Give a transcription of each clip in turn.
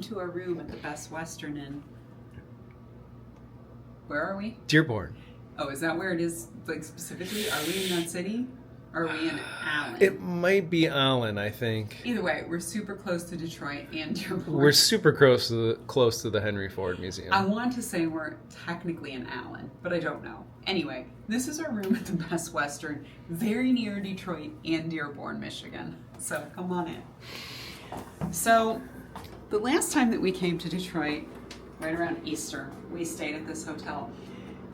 to a room at the Best Western in... Where are we? Dearborn. Oh, is that where it is, like, specifically? Are we in that city? Or are we in Allen? It might be Allen, I think. Either way, we're super close to Detroit and Dearborn. We're super close to the Hentry Ford Museum. I want to say we're technically in Allen, but I don't know. Anyway, this is our room at the Best Western, very near Detroit and Dearborn, Michigan. So come on in. So the last time that we came to Detroit, right around Easter, we stayed at this hotel.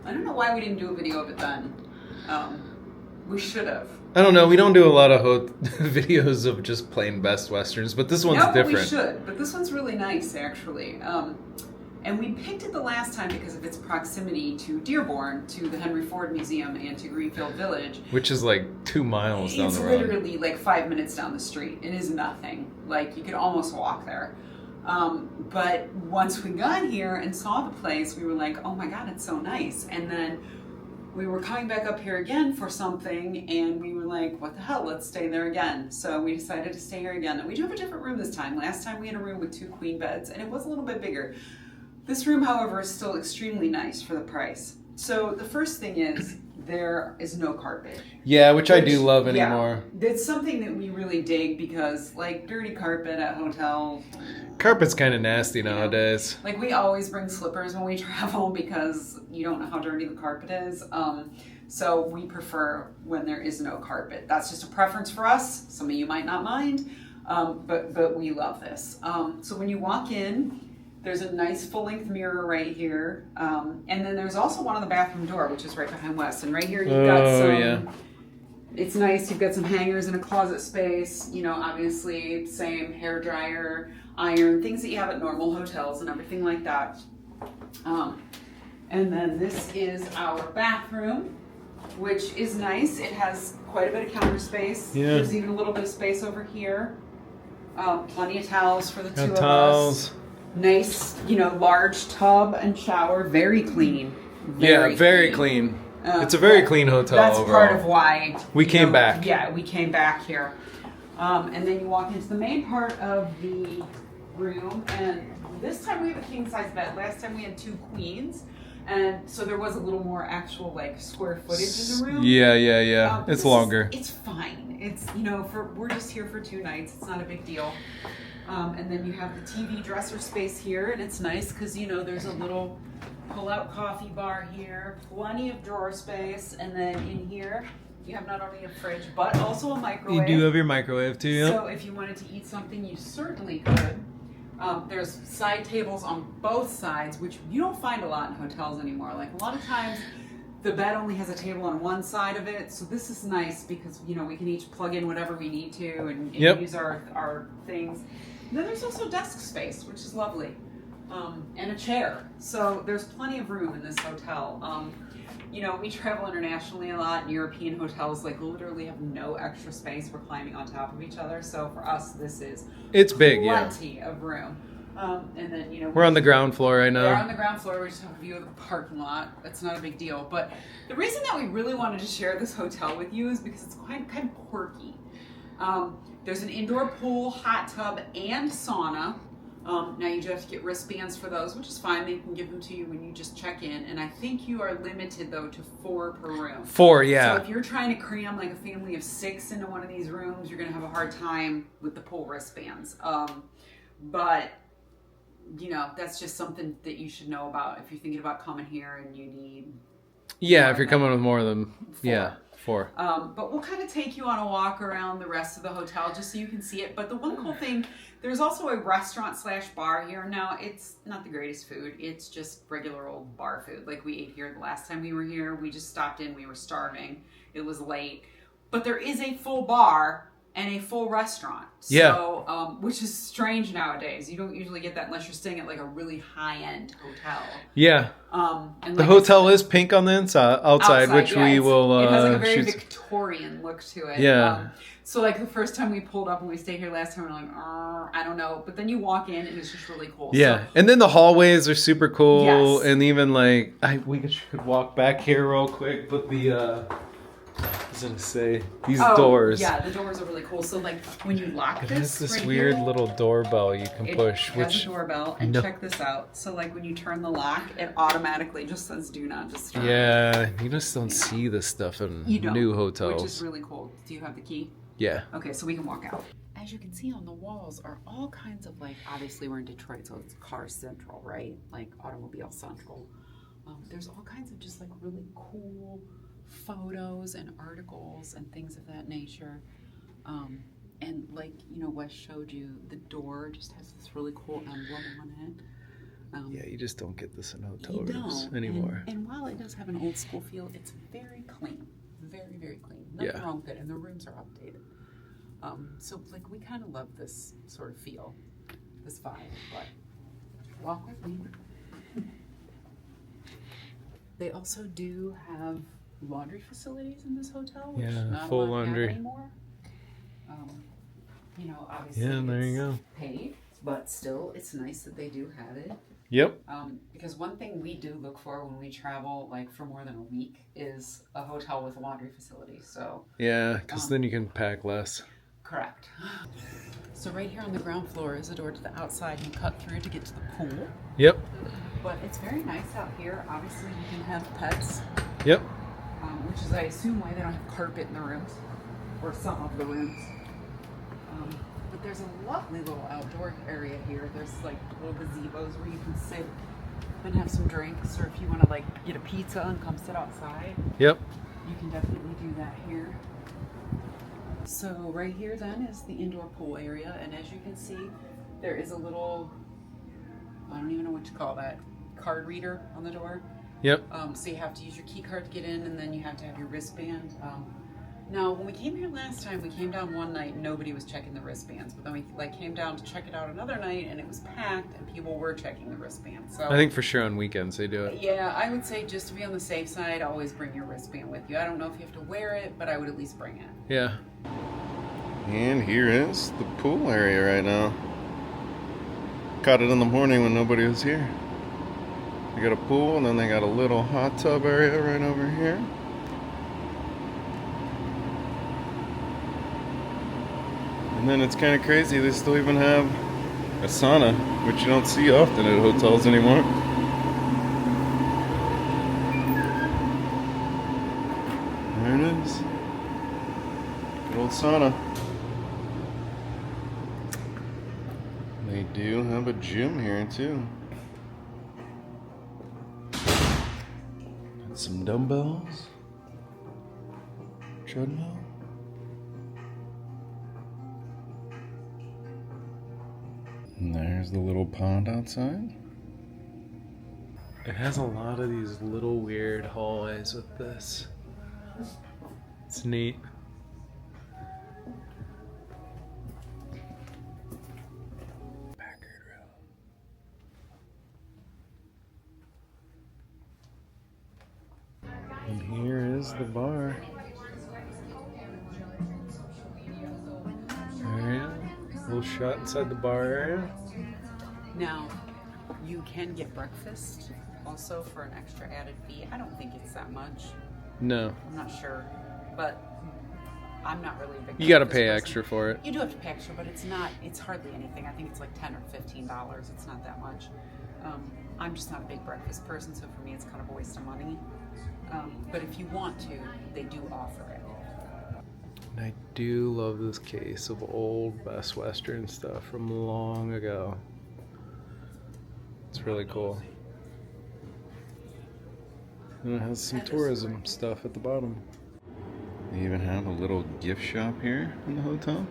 I don't know why we didn't do a video of it then. We should have. I don't know. We don't do a lot of videos of just plain Best Westerns, but this one's different. No, we should. But this one's really nice, actually. And we picked it the last time because of its proximity to Dearborn, to the Henry Ford Museum, and to Greenfield Village. Which is like 2 miles down the road. It's literally like 5 minutes down the street. It is nothing. Like, you could almost walk there. But once we got here and saw the place, we were like, oh my God, it's so nice. And then we were coming back up here again for something, and we were like, what the hell, let's stay there again. So we decided to stay here again. And we do have a different room this time. Last time we had a room with 2 queen beds, and it was a little bit bigger. This room, however, is still extremely nice for the price. So the first thing is, there is no carpet. Yeah, which I do love anymore. Yeah, it's something that we really dig because, like, dirty carpet at hotels. Carpet's kind of nasty nowadays. Like, we always bring slippers when we travel because you don't know how dirty the carpet is. So we prefer when there is no carpet. That's just a preference for us. Some of you might not mind, but we love this. So when you walk in, there's a nice full-length mirror right here. And then there's also one on the bathroom door, which is right behind Wes. And right here you've got some... It's nice. You've got some hangers and a closet space. You know, obviously, same hair dryer, iron, things that you have at normal hotels and everything like that. And then this is our bathroom, which is nice. It has quite a bit of counter space. Yeah. There's even a little bit of space over here. Plenty of towels for the two of us. Nice, you know, large tub and shower. Very clean. Very clean. It's a very clean hotel that's overall. Part of why we came back. Yeah, we came back here. And then you walk into the main part of the room, and this time we have a king-size bed. Last time we had 2 queens, and so there was a little more actual, like, square footage in the room. Yeah. It's longer. It's fine. It's, you know, we're just here for 2 nights. It's not a big deal. And then you have the TV dresser space here, and it's nice because, you know, there's a little pull-out coffee bar here, plenty of drawer space, and then in here you have not only a fridge but also a microwave. You do have your microwave too. Yep. So if you wanted to eat something, you certainly could. There's side tables on both sides, which you don't find a lot in hotels anymore. Like, a lot of times the bed only has a table on one side of it, so this is nice because, you know, we can each plug in whatever we need to and use our things. And then there's also desk space, which is lovely. And a chair. So there's plenty of room in this hotel. You know, we travel internationally a lot, and European hotels, like, literally have no extra space. We're climbing on top of each other. So for us, this is big, plenty of room. And then, you know, we're on the ground floor right now. We're on the ground floor. We just have a view of the parking lot. That's not a big deal. But the reason that we really wanted to share this hotel with you is because it's kind of quirky. There's an indoor pool, hot tub, and sauna. Now you do have to get wristbands for those, which is fine. They can give them to you when you just check in. And I think you are limited, though, to 4 per room. 4, yeah. So if you're trying to cram like a family of 6 into one of these rooms, you're going to have a hard time with the pool wristbands. But, you know, that's just something that you should know about if you're thinking about coming here and you need... Yeah, if you're coming with more than... 4. Yeah. 4. But we'll kind of take you on a walk around the rest of the hotel just so you can see it. But the one cool thing, there's also a restaurant/bar here. Now, it's not the greatest food. It's just regular old bar food like we ate here the last time we were here. We just stopped in. We were starving. It was late. But there is a full bar and a full restaurant. So, which is strange nowadays. You don't usually get that unless you're staying at like a really high-end hotel. Yeah. And the like hotel is pink on the outside, which we will it has like a very Victorian look to it. Yeah. So like the first time we pulled up and we stayed here last time, we're like, I don't know. But then you walk in and it's just really cool. Yeah. So, and then the hallways are super cool. Yes. And even like, we could walk back here real quick, but was gonna say these Oh, doors. Yeah, the doors are really cool. So like when you lock It this, has this right weird here, little doorbell you can it push, has which a doorbell, and no- check this out. So like when you turn the lock, it automatically just says "Do not disturb." yeah, you just don't see this stuff in You don't, new hotels. which is really cool. Do you have the key? Yeah. Okay, so we can walk out. As you can see on the walls are all kinds of like, obviously we're in Detroit, so it's car central, right? Like automobile central. There's all kinds of just like really cool photos and articles and things of that nature. And like, you know, Wes showed you, the door just has this really cool emblem on it. Yeah, you just don't get this in hotel You rooms don't. anymore. And while it does have an old school feel, it's very clean. Very, very clean. Nothing wrong with it. And the rooms are updated. So like we kind of love this sort of feel, this vibe, but walk with me. They also do have laundry facilities in this hotel, which Yeah, not full a lot laundry. have anymore. You know, obviously Yeah, there you it's go. paid, but still it's nice that they do have it. Yep. Because one thing we do look for when we travel, like for more than a week, is a hotel with a laundry facility. So Yeah, because then you can pack less. correct. So right here on the ground floor is a door to the outside. You cut through to get to the pool. Yep. But it's very nice out here. Obviously, you can have pets, Yep. which is, I assume, why they don't have carpet in the rooms, or some of the rooms. But there's a lovely little outdoor area here. There's like little gazebos where you can sit and have some drinks, or if you want to like get a pizza and come sit outside, Yep. you can definitely do that here. So right here then is the indoor pool area, and as you can see, there is a little, I don't even know what to call that, card reader on the door. Yep. So you have to use your key card to get in, and then you have to have your wristband. Now, when we came here last time, we came down one night and nobody was checking the wristbands, but then we like came down to check it out another night and it was packed and people were checking the wristbands. So I think for sure on weekends they do it. yeah, I would say just to be on the safe side, always bring your wristband with you. I don't know if you have to wear it, but I would at least bring it. Yeah. And here is the pool area right now. Caught it in the morning when nobody was here. They got a pool and then they got a little hot tub area right over here. And then it's kind of crazy, they still even have a sauna, which you don't see often at hotels anymore. There it is. Good old sauna. They do have a gym here too. Got some dumbbells. Treadmill. And there's the little pond outside. It has a lot of these little weird hallways with this. It's neat. Packard Room. And here is the bar. Area. Little shot inside the bar area. Now, you can get breakfast also for an extra added fee. I don't think it's that much. No. I'm not sure, but I'm not really a big You gotta breakfast pay person. extra for it. You do have to pay extra, but it's hardly anything. I think it's like $10 or $15. It's not that much. I'm just not a big breakfast person, so for me it's kind of a waste of money. But if you want to, they do offer it. And I do love this case of old Best Western stuff from long ago. It's really cool. And it has some tourism stuff at the bottom. They even have a little gift shop here in the hotel.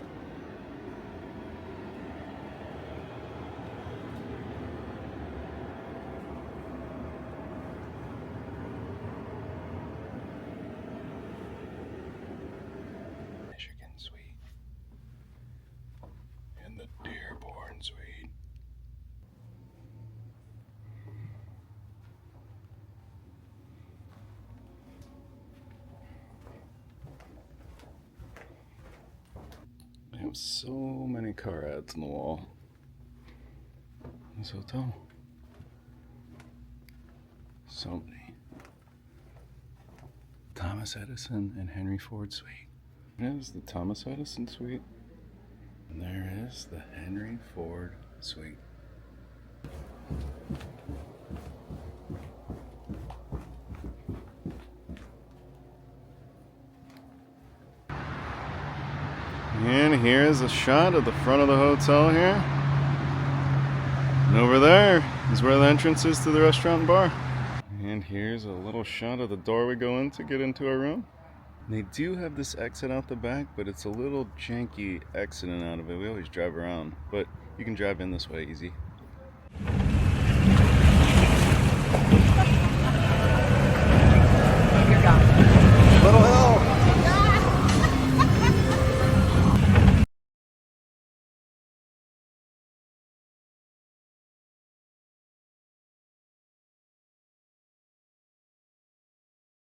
Michigan Suite. And the Dearborn Suite. They have so many car ads on the wall. This hotel. So many. Time Thomas Edison and Henry Ford suite. There's the Thomas Edison suite. And there is the Henry Ford suite. And here's a shot of the front of the hotel here. And over there is where the entrance is to the restaurant and bar. And here's a little shot of the door we go in to get into our room. And they do have this exit out the back, but it's a little janky exiting out of it. We always drive around, but you can drive in this way easy.